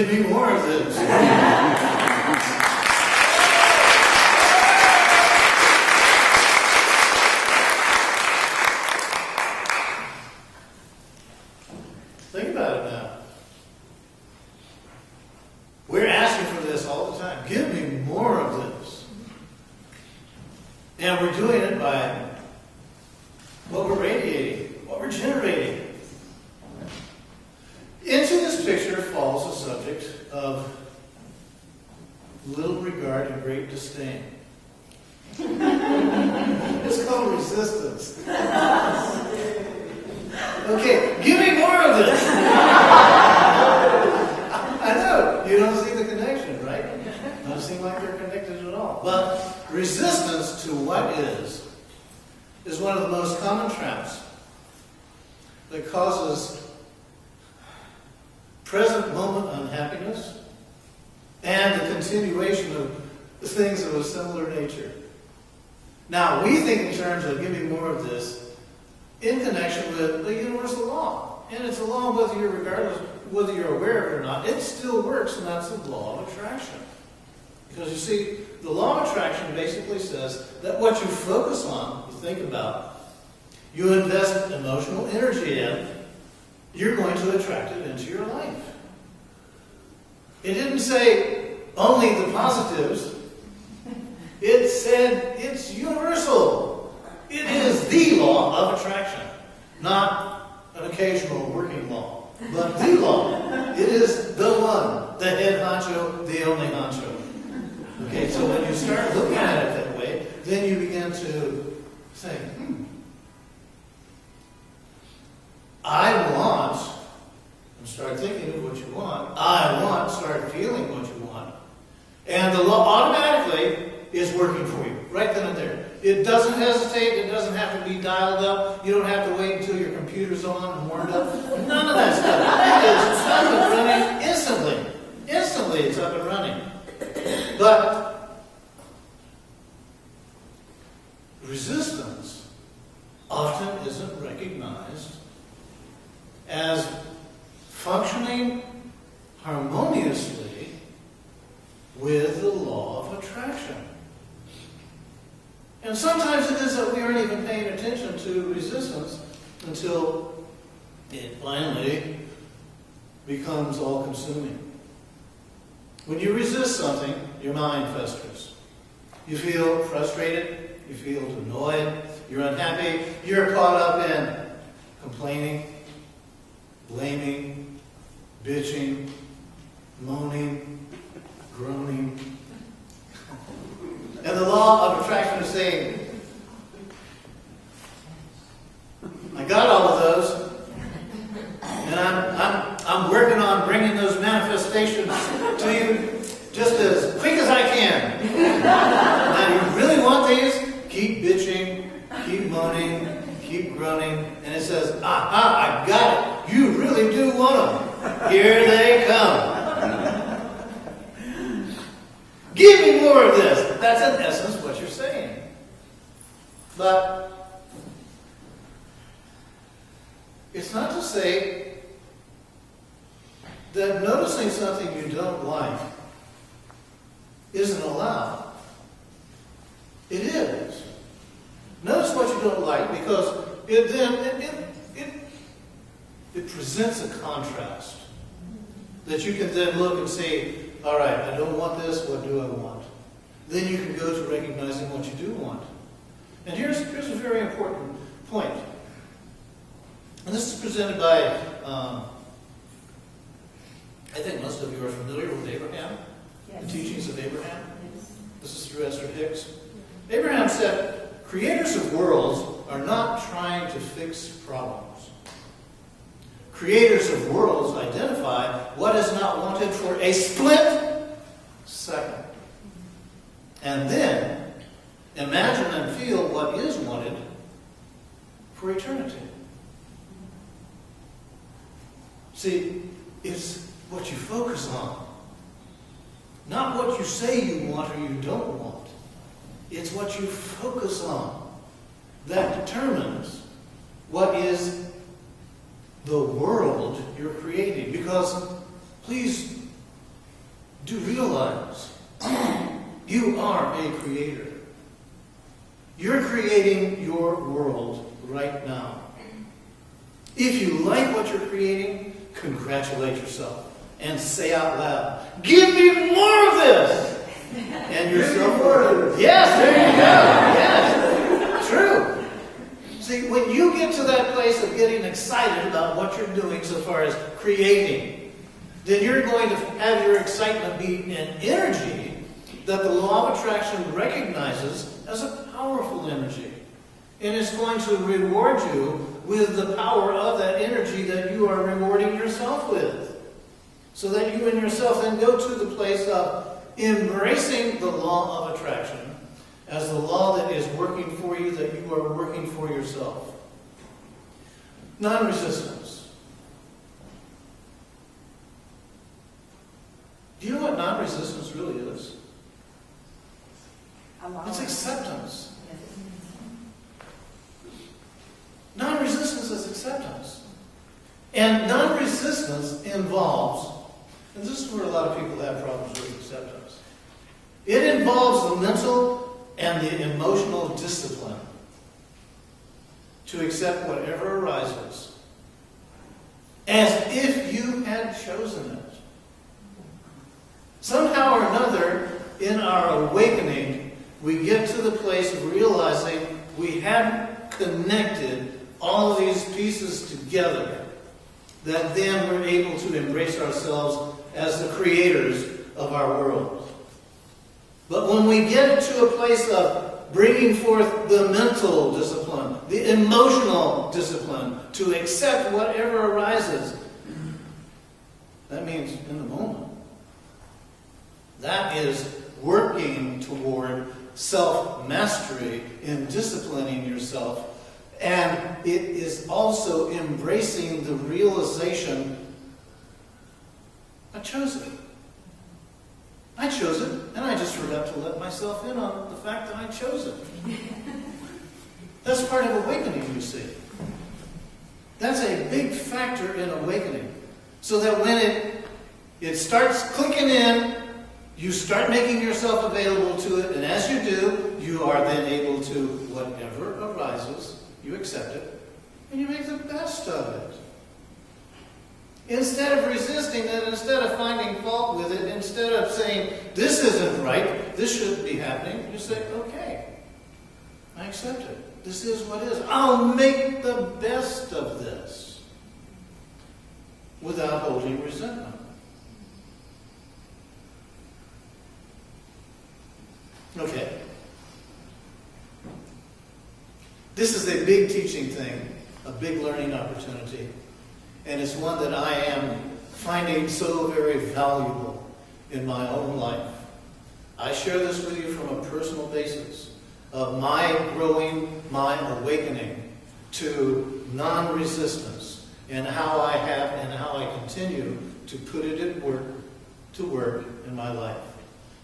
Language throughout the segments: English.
Give me more of this. Think about it now. We're asking for this all the time. Give me more of this. And we're doing it by what we're radiating, what we're generating. Into this picture falls the subject of little regard and great disdain. It's called resistance. Okay, give me more of this. I know, you don't see the connection, right? Doesn't seem like they're connected at all. But resistance to what is one of the most common traps that causes present moment unhappiness and the continuation of the things of a similar nature. Now, we think in terms of giving more of this in connection with the universal law. And it's a law regardless whether you're aware of it or not. It still works, and that's the law of attraction. Because you see, the law of attraction basically says that what you focus on, you think about, you invest emotional energy in, you're going to attract it into your life. It didn't say only the positives. It said it's universal. It is the law of attraction. Not an occasional working law, but the law. It is the one, the head honcho, the only honcho. Okay, so when you start looking at it that way, then you begin to say, I want, and start thinking of what you want. I want, start feeling what you want. And the law automatically is working for you, right then and there. It doesn't hesitate. It doesn't have to be dialed up. You don't have to wait until your computer's on and warmed up. None of that stuff. It is up and running instantly. Instantly it's up and running. But resistance often isn't recognized as functioning harmoniously with the law of attraction. And sometimes it is that we aren't even paying attention to resistance until it finally becomes all-consuming. When you resist something, your mind festers. You feel frustrated, you feel annoyed, you're unhappy, you're caught up in complaining, blaming, bitching, moaning, groaning. And the law of attraction is saying, I got all of those, and I'm working on bringing those manifestations to you just as quick as I can. Now, you really want these? Keep bitching, keep moaning, keep groaning, and it says, I got it. You really do want them. Here they come. Give me more of this. That's in essence what you're saying. But it's not to say that noticing something you don't like isn't allowed. It is. Notice what you don't like, because it presents a contrast that you can then look and say, all right, I don't want this, what do I want? Then you can go to recognizing what you do want. And here's a very important point. And this is presented by, I think most of you are familiar with Abraham, yes. The teachings of Abraham. Yes. This is through Esther Hicks. Abraham said, creators of worlds are not trying to fix problems. Creators of worlds identify what is not wanted for a split second. And then imagine and feel what is wanted for eternity. See, it's what you focus on. Not what you say you want or you don't want. It's what you focus on that determines what is the world you're creating. Because, please do realize you are a creator. You're creating your world right now. If you like what you're creating, congratulate yourself and say out loud, "Give me more of this!" And yourself will. Yes, there you go. Yes, true. See, when you get to that place of getting excited about what you're doing so far as creating, then you're going to have your excitement be an energy that the law of attraction recognizes as a powerful energy. And it's going to reward you with the power of that energy that you are rewarding yourself with. So that you and yourself then go to the place of embracing the law of attraction as the law that is working for you, that you are working for yourself. Non-resistance. Do you know what non-resistance really is? It's acceptance. Non-resistance is acceptance. And non-resistance involves, and this is where a lot of people have problems with acceptance, it involves the mental and the emotional discipline to accept whatever arises as if you had chosen it. Somehow or another, in our awakening, we get to the place of realizing we haven't connected all of these pieces together, that then we're able to embrace ourselves as the creators of our world. But when we get to a place of bringing forth the mental discipline, the emotional discipline, to accept whatever arises, that means in the moment. That is working toward self-mastery in disciplining yourself. And it is also embracing the realization, I chose it. I chose it, and I just forgot to let myself in on the fact that I chose it. That's part of awakening, you see. That's a big factor in awakening. So that when it starts clicking in, you start making yourself available to it, and as you do, you are then able to, whatever arises, you accept it, and you make the best of it. Instead of resisting it, instead of finding fault with it, instead of saying, this isn't right, this shouldn't be happening, you say, okay, I accept it. This is what is. I'll make the best of this without holding resentment. Okay. This is a big teaching thing, a big learning opportunity. And it's one that I am finding so very valuable in my own life. I share this with you from a personal basis of my growing, my awakening to non-resistance, and how I have and how I continue to put it to work in my life.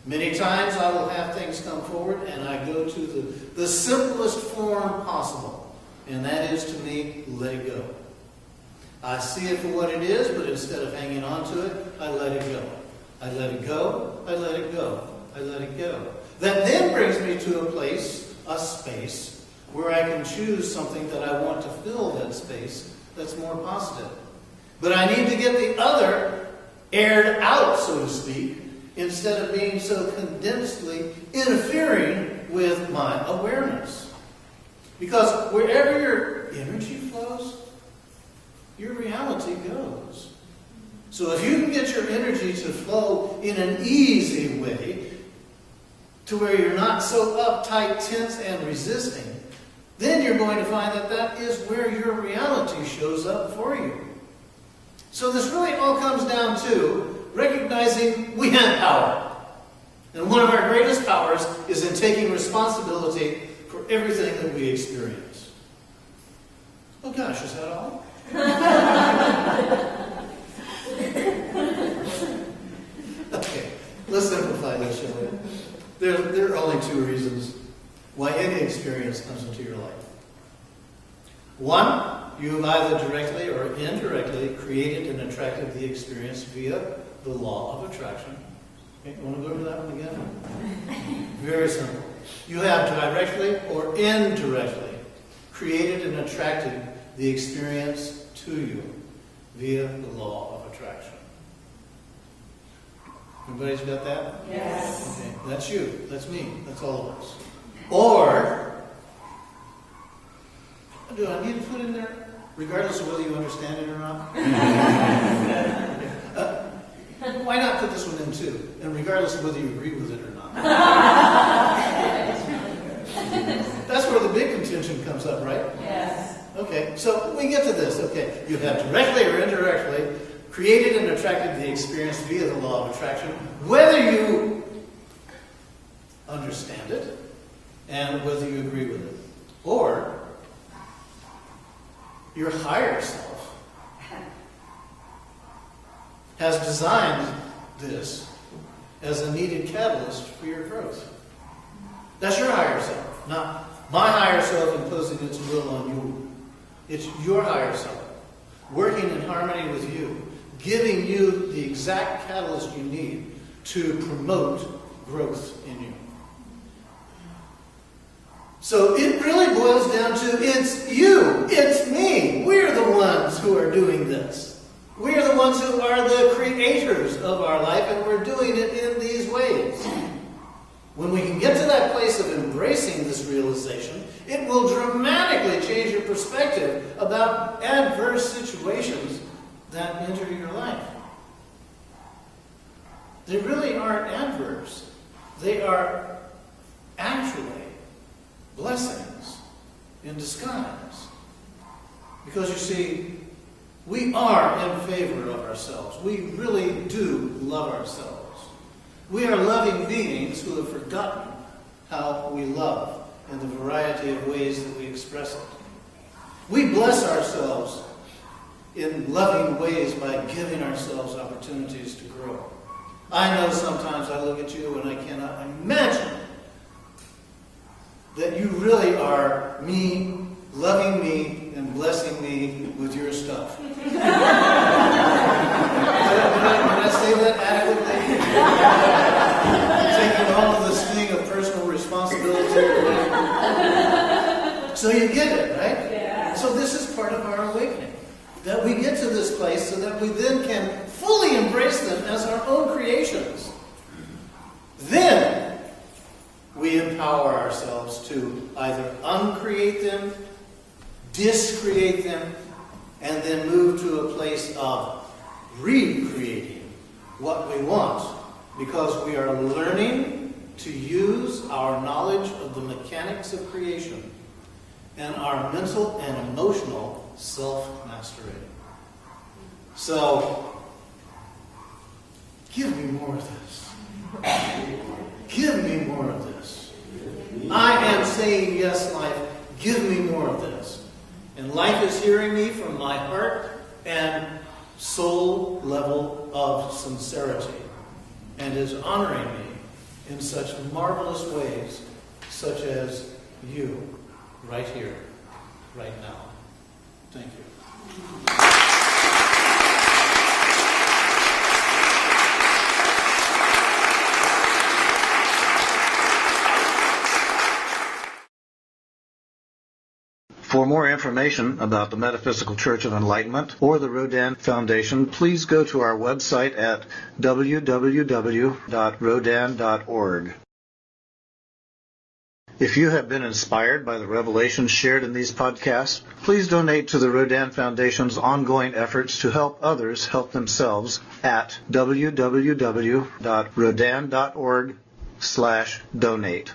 Many times I will have things come forward and I go to the simplest form possible. And that is, to me, let it go. I see it for what it is, but instead of hanging on to it, I let it go. I let it go, I let it go, I let it go. That then brings me to a place, a space, where I can choose something that I want to fill that space that's more positive. But I need to get the other aired out, so to speak, instead of being so condensedly interfering with my awareness. Because wherever your energy flows, your reality goes. So if you can get your energy to flow in an easy way, to where you're not so uptight, tense, and resisting, then you're going to find that that is where your reality shows up for you. So this really all comes down to recognizing we have power. And one of our greatest powers is in taking responsibility for everything that we experience. Oh gosh, is that all? Okay, let's simplify this, shall we? There are only two reasons why any experience comes into your life. One, you have either directly or indirectly created and attracted the experience via the law of attraction. Okay, you want to go over that one again? Very simple. You have directly or indirectly created and attracted the experience to you via the law of attraction. Everybody's got that? Yes. Okay, that's you. That's me. That's all of us. Or, do I need to put in there, regardless of whether you understand it or not? Why not put this one in too? And regardless of whether you agree with it or not. That's where the big contention comes up, right? Yes. Okay, so we get to this. Okay, you have directly or indirectly created and attracted the experience via the law of attraction, whether you understand it and whether you agree with it. Or your higher self has designed this as a needed catalyst for your growth. That's your higher self, not my higher self imposing its will on you. It's your higher self working in harmony with you, giving you the exact catalyst you need to promote growth in you. So it really boils down to it's you, it's me. We're the ones who are doing this. We're the ones who are the creators of our life, and we're doing it in these ways. When we can get to that place of embracing this realization, it will dramatically change your perspective about adverse situations that enter your life. They really aren't adverse. They are actually blessings in disguise. Because you see, we are in favor of ourselves. We really do love ourselves. We are loving beings who have forgotten how we love in the variety of ways that we express it. We bless ourselves in loving ways by giving ourselves opportunities to grow. I know sometimes I look at you and I cannot imagine that you really are me, loving me, and blessing me with your stuff. Did I say that adequately? Taking all of this thing of personal responsibility away. So you get it, right? Yeah. So this is part of our awakening. That we get to this place so that we then can fully embrace them as our own creations. Then we empower ourselves to either uncreate them, discreate them, and then move to a place of recreating what we want, because we are learning to use our knowledge of the mechanics of creation and our mental and emotional self-mastery. So, give me more of this. Give me more of this. I am saying yes, life. Give me more of this. And life is hearing me from my heart and soul level of sincerity, and is honoring me in such marvelous ways, such as you, right here, right now. Thank you. For more information about the Metaphysical Church of Enlightenment or the Rodin Foundation, please go to our website at www.rodin.org. If you have been inspired by the revelations shared in these podcasts, please donate to the Rodin Foundation's ongoing efforts to help others help themselves at www.rodin.org/donate.